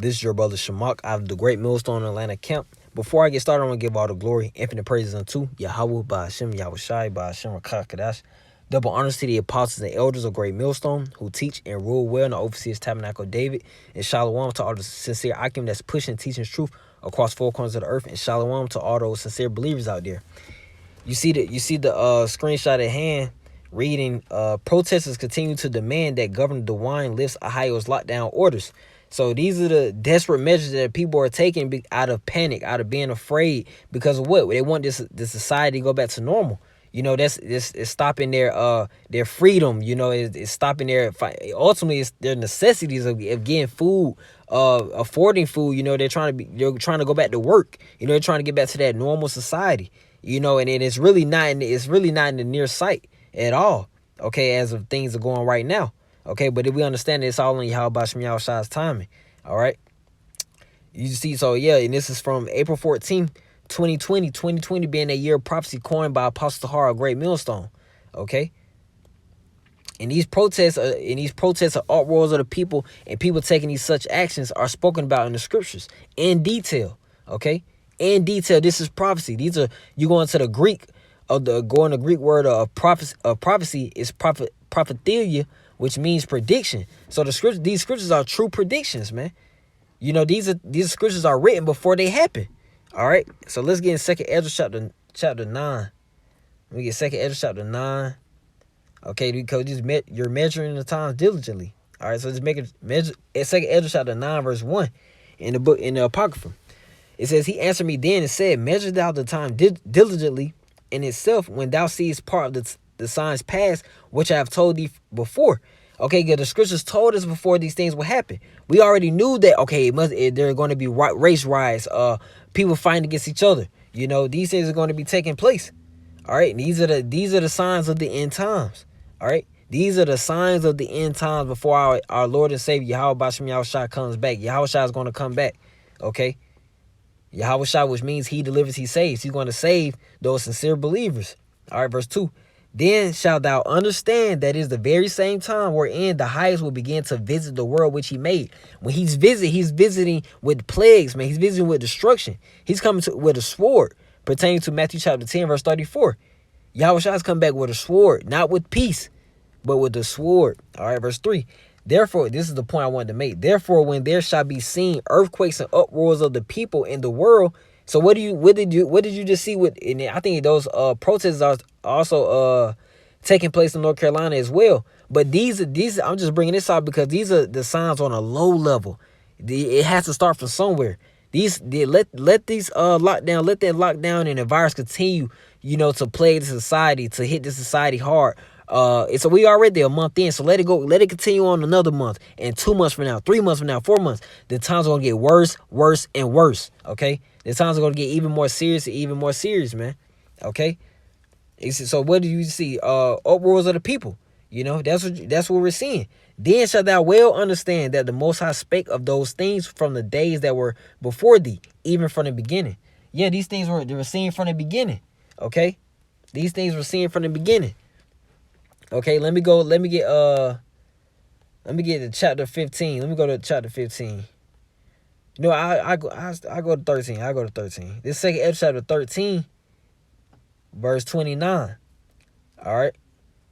This is your brother Shamak out of the Great Millstone Atlanta camp. Before I get started, I want to give all the glory, infinite praises unto Yahweh, by Hashem, Yahweh Shai, by Hashem, Rakakadash. Double honors to the apostles and elders of Great Millstone who teach and rule well in the overseers tabernacle of David. And shalom to all the sincere Akim that's pushing and teaching truth across four corners of the earth. And shalom to all those sincere believers out there. You see the screenshot at hand reading, protesters continue to demand that Governor DeWine lifts Ohio's lockdown orders. So these are the desperate measures that people are taking out of panic, out of being afraid, because of what? They want this society to go back to normal. You know, it's stopping their freedom. You know, it's stopping their, ultimately it's their necessities of getting food, affording food. You know, they're trying to go back to work. You know, they're trying to get back to that normal society. You know, and it's really not in the near sight at all. Okay, as of things are going right now. Okay, but if we understand it's all in Yahweh Shem Yahweh Shai's timing. All right. You see, so yeah, and this is from April 14th, 2020. 2020 being a year of prophecy coined by Apostle Tahar, Great Millstone. Okay. And these protests are uproars of the people, and people taking these such actions are spoken about in the scriptures in detail. Okay. In detail, this is prophecy. These are, you go into the Greek going the Greek word of prophecy is prophethelia, which means prediction. So these scriptures are true predictions, man. You know, these scriptures are written before they happen. All right. So let's get in 2nd Ezra chapter 9. Let me get 2nd Ezra chapter 9. Okay, because you're measuring the times diligently. All right, so just measure at 2nd Ezra chapter 9 verse 1 in the Apocrypha. It says, he answered me then and said, measure thou the time diligently in itself when thou seest part of the signs past, which I have told thee before. Okay, the scriptures told us before these things would happen. We already knew that, okay, there are going to be race riots, people fighting against each other. You know, these things are going to be taking place. All right, and these are the signs of the end times. All right, these are the signs of the end times before our Lord and Savior Yahweh Shem Yahweh Shai comes back. Yahweh Shai is going to come back. Okay, Yahweh Shai, which means he delivers, he saves. He's going to save those sincere believers. All right, verse 2. Then shalt thou understand that is the very same time wherein the highest will begin to visit the world which he made. When he's visiting with plagues, man. He's visiting with destruction. He's coming with a sword, pertaining to Matthew chapter 10, verse 34. Yahweh Shai has come back with a sword, not with peace, but with the sword. All right, verse 3. Therefore, this is the point I wanted to make. Therefore, when there shall be seen earthquakes and uproars of the people in the world. So what did you just see with? And I think those protests are also taking place in North Carolina as well. But these I'm just bringing this out because these are the signs on a low level. It has to start from somewhere. Let these lockdown and the virus continue, you know, to plague the society, to hit the society hard. So we already a month in, so let it go. Let it continue on another month, and 2 months from now, 3 months from now, 4 months. The times are gonna get worse, and worse. Okay, the times are gonna get even more serious, man. Okay, so what do you see? Uproars of the people. You know, that's what we're seeing. Then shalt thou well understand that the Most High spake of those things from the days that were before thee, even from the beginning. Yeah, these things they were seen from the beginning. Okay, these things were seen from the beginning. Okay, let me get to chapter 15. Let me go to chapter 15. No, I go to 13. I go to 13. This 2nd Ezra chapter 13, verse 29. All right.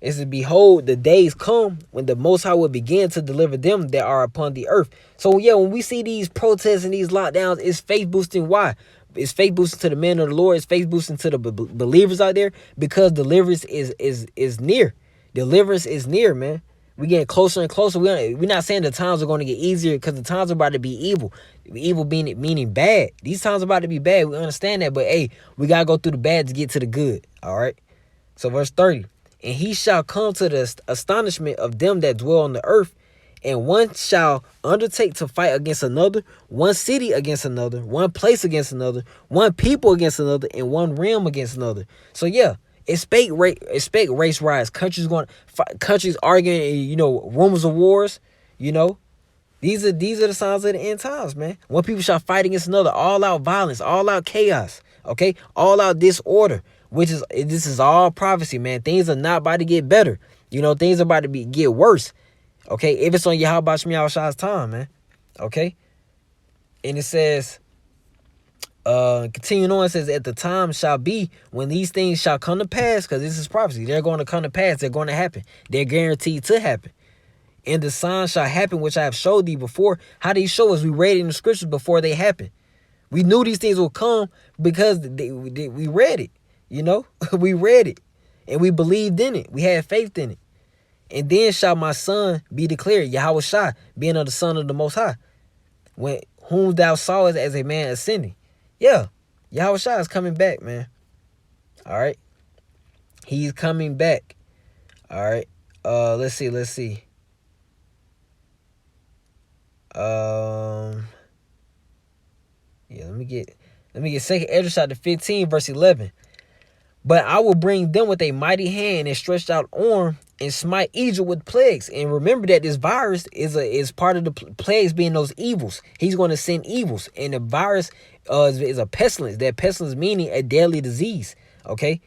It says, behold, the days come when the Most High will begin to deliver them that are upon the earth. So yeah, when we see these protests and these lockdowns, it's faith boosting. Why? It's faith boosting to the men of the Lord. It's faith boosting to the believers out there, because deliverance is near. Deliverance is near, man. We're getting closer and closer. We're not saying the times are going to get easier, because the times are about to be evil. Evil meaning bad. These times are about to be bad. We understand that. But hey, we got to go through the bad to get to the good. All right. So verse 30. And he shall come to the astonishment of them that dwell on the earth. And one shall undertake to fight against another, one city against another, one place against another, one people against another, and one realm against another. So yeah. Expect race riots. Countries arguing, you know, rumors of wars. You know, these are the signs of the end times, man. One people shall fight against another, all out violence, all out chaos. Okay, all out disorder. This is all prophecy, man. Things are not about to get better. You know, things are about to get worse. Okay, if it's on Yahweh Shem Yahweh Shai's time, man. Okay, And it says, continuing on, it says, at the time shall be when these things shall come to pass, because this is prophecy. They're going to come to pass. They're going to happen. They're guaranteed to happen. And the signs shall happen, which I have showed thee before. How did he show us? We read it in the scriptures before they happen. We knew these things would come because we read it. You know, we read it and we believed in it. We had faith in it. And then shall my son be declared, Yahweh Shai, being of the Son of the Most High, when whom thou sawest as a man ascending. Yeah, Yahweh Shai is coming back, man. All right, he's coming back. All right. Let's see. Let me get 2nd Ezra chapter 15 verse 11. But I will bring them with a mighty hand and stretched out arm and smite Egypt with plagues. And remember that this virus is part of the plagues, being those evils. He's going to send evils, and the virus is a pestilence. That pestilence meaning a deadly disease. Okay.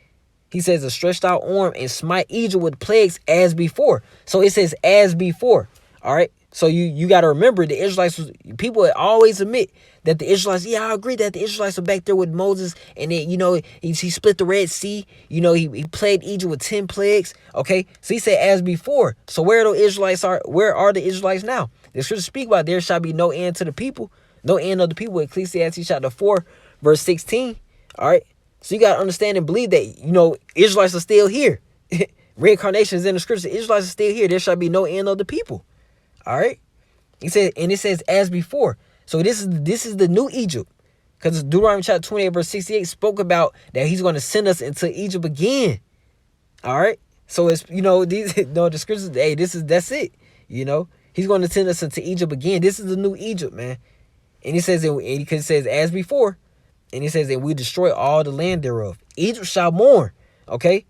He says a stretched out arm and smite Egypt with plagues as before. So it says as before. All right. So you got to remember, the Israelites, people always admit that the Israelites, yeah, I agree that the Israelites were back there with Moses, and then, he split the Red Sea. He plagued Egypt with 10 plagues. Okay. So he said as before. So where are the Israelites now? The scriptures speak about there shall be no end to the people, no end of the people. Ecclesiastes chapter 4, verse 16. All right. So you got to understand and believe that, Israelites are still here. Reincarnation is in the scripture. Israelites are still here. There shall be no end of the people. All right. He said, and it says as before. So this is the new Egypt. Because Deuteronomy chapter 28, verse 68 spoke about that he's going to send us into Egypt again. All right. So it's, the scriptures, hey, that's it. He's going to send us into Egypt again. This is the new Egypt, man. And he says, as before. And he says, and we destroy all the land thereof. Egypt shall mourn, okay?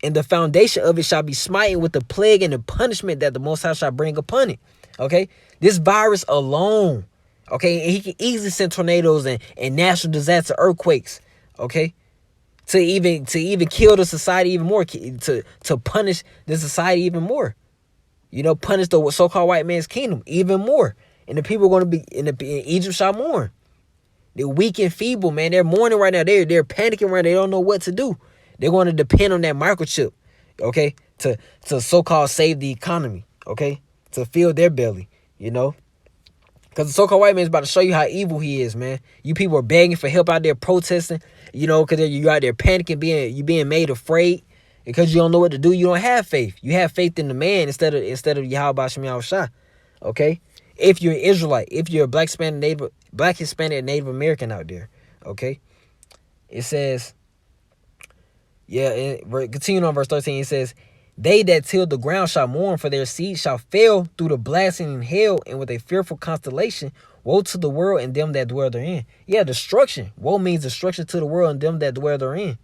And the foundation of it shall be smitten with the plague and the punishment that the Most High shall bring upon it, okay? This virus alone, okay? And he can easily send tornadoes and natural disaster, earthquakes, okay? To even kill the society even more, to punish the society even more. Punish the so-called white man's kingdom even more. And the people are going to be, in Egypt shall mourn. They're weak and feeble, man. They're mourning right now. They're panicking right now. They don't know what to do. They're going to depend on that microchip, okay, to so-called save the economy, okay, to fill their belly, because the so-called white man is about to show you how evil he is, man. You people are begging for help out there, protesting, because you're out there panicking, you're being made afraid because you don't know what to do. You don't have faith. You have faith in the man instead of Yahweh Hashem Yahweh Shai, okay? If you're an Israelite, if you're a Black, Hispanic, Native American out there, okay? It says, continuing on verse 13, it says, they that till the ground shall mourn, for their seed shall fail through the blasting in hell, and with a fearful constellation. Woe to the world and them that dwell therein. Yeah, destruction. Woe means destruction to the world and them that dwell therein.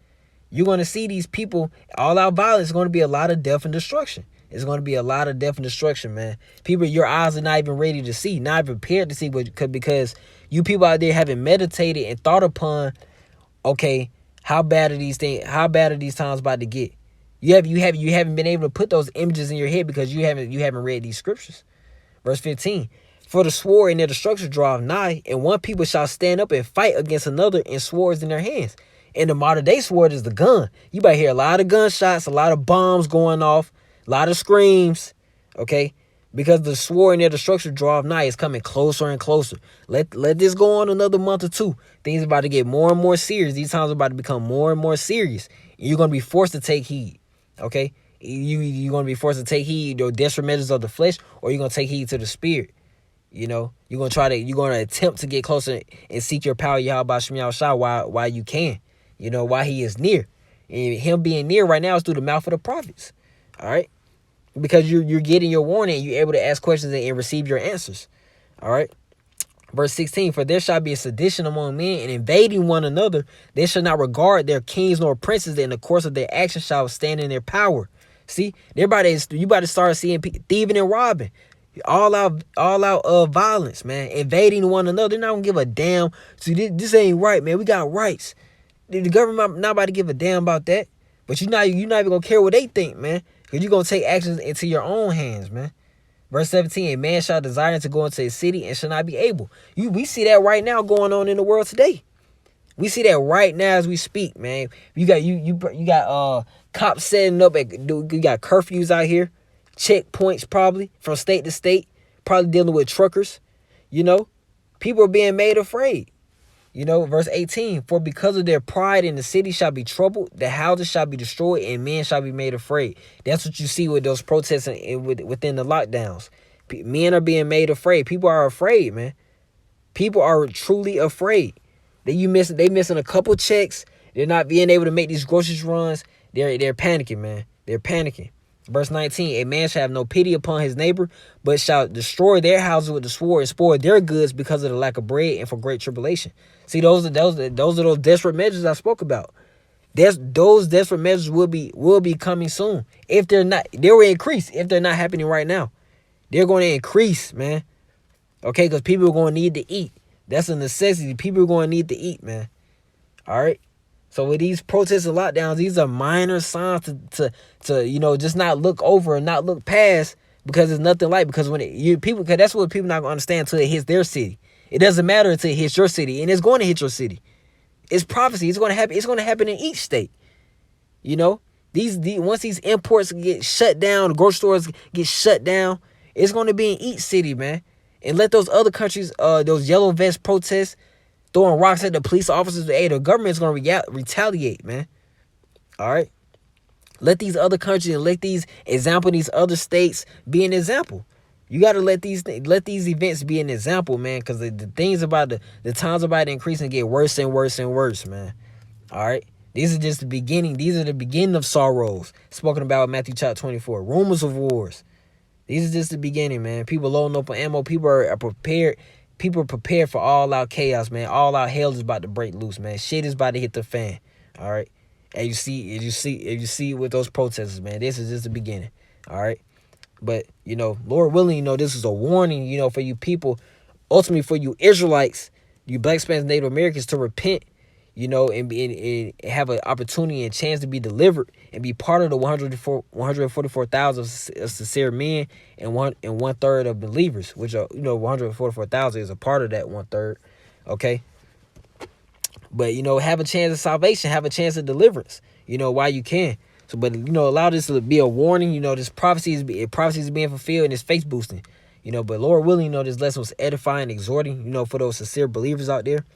You're going to see these people, all out violence, is going to be a lot of death and destruction. It's going to be a lot of death and destruction, man. People, your eyes are not even ready to see, not even prepared to see, because you people out there haven't meditated and thought upon, okay, how bad are these things? How bad are these times about to get? You haven't been able to put those images in your head because you haven't read these scriptures. Verse 15. For the sword and their destruction draweth nigh, and one people shall stand up and fight against another, and swords in their hands. And the modern day sword is the gun. You might hear a lot of gunshots, a lot of bombs going off, a lot of screams, okay? Because the sword and their destruction draweth nigh is coming closer and closer. Let this go on another month or two. Things are about to get more and more serious. These times are about to become more and more serious. You're going to be forced to take heed, okay? You're going to be forced to take heed to desperate measures of the flesh, or you're going to take heed to the spirit. You're going to attempt to get closer and seek your power, Yahweh Shem Yahweh Shai, while you can, while he is near. And him being near right now is through the mouth of the prophets. All right. Because you're getting your warning, you're able to ask questions and receive your answers. All right. Verse 16, for there shall be a sedition among men, and invading one another. They shall not regard their kings nor princes, that in the course of their actions shall stand in their power. See, you about to start seeing thieving and robbing. All out violence, man. Invading one another. They're not going to give a damn. See, this ain't right, man. We got rights. The government not about to give a damn about that. But you're not even going to care what they think, man. Because you're going to take actions into your own hands, man. Verse 17, a man shall desire to go into a city and shall not be able. We see that right now going on in the world today. We see that right now as we speak, man. You got cops setting up you got curfews out here, checkpoints probably from state to state, probably dealing with truckers. People are being made afraid. Verse 18, for because of their pride in the city shall be troubled, the houses shall be destroyed, and men shall be made afraid. That's what you see with those protests within the lockdowns. Men are being made afraid. People are afraid, man. People are truly afraid. They missing a couple checks. They're not being able to make these groceries runs. They're panicking, man. They're panicking. Verse 19, a man shall have no pity upon his neighbor, but shall destroy their houses with the sword and spoil their goods because of the lack of bread and for great tribulation. See, those are those desperate measures I spoke about. Those desperate measures will be coming soon. If they're not, they will increase. If they're not happening right now, they're going to increase, man. Okay, because people are going to need to eat. That's a necessity. People are going to need to eat, man. All right. So with these protests and lockdowns, these are minor signs to just not look over and not look past, because it's nothing like, because because that's what people not gonna understand until it hits their city. It doesn't matter until it hits your city, and it's going to hit your city. It's prophecy. It's going to happen. It's going to happen in each state. Once these imports get shut down, the grocery stores get shut down, it's going to be in each city, man. And let those other countries, those yellow vest protests, throwing rocks at the police officers, the government's going to retaliate, man. All right? Let these other countries and let these other states be an example. You got to let these events be an example, man, because the things about the times about to increase and get worse and worse and worse, man. All right? These are just the beginning. These are the beginning of sorrows spoken about in Matthew chapter 24. Rumors of wars. These are just the beginning, man. People loading up on ammo. People are prepared. People are prepared for all-out chaos, man. All-out hell is about to break loose, man. Shit is about to hit the fan. All right? And you see with those protesters, man, this is just the beginning. All right? But, Lord willing, this is a warning, for you people, ultimately for you Israelites, you Black, Spanish, Native Americans, to repent, and have an opportunity and chance to be delivered and be part of the 144,000 of sincere men and one third of believers, which are, 144,000 is a part of that 1/3. Okay. But, have a chance of salvation, have a chance of deliverance, while you can. So, but, allow this to be a warning, this prophecy is being fulfilled and it's faith boosting, but Lord willing, this lesson was edifying, exhorting, for those sincere believers out there.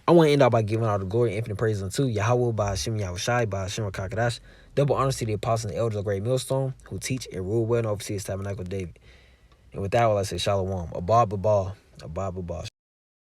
I want to end out by giving all the glory and infinite praise unto Yahweh, by Hashem Yahushai, by Hashem Rakakadash. Double honors to the apostles and elders of Great Millstone, who teach and rule well and oversee his tabernacle of David. And with that, I say shalom. Abba, Abba, Abba, Abba.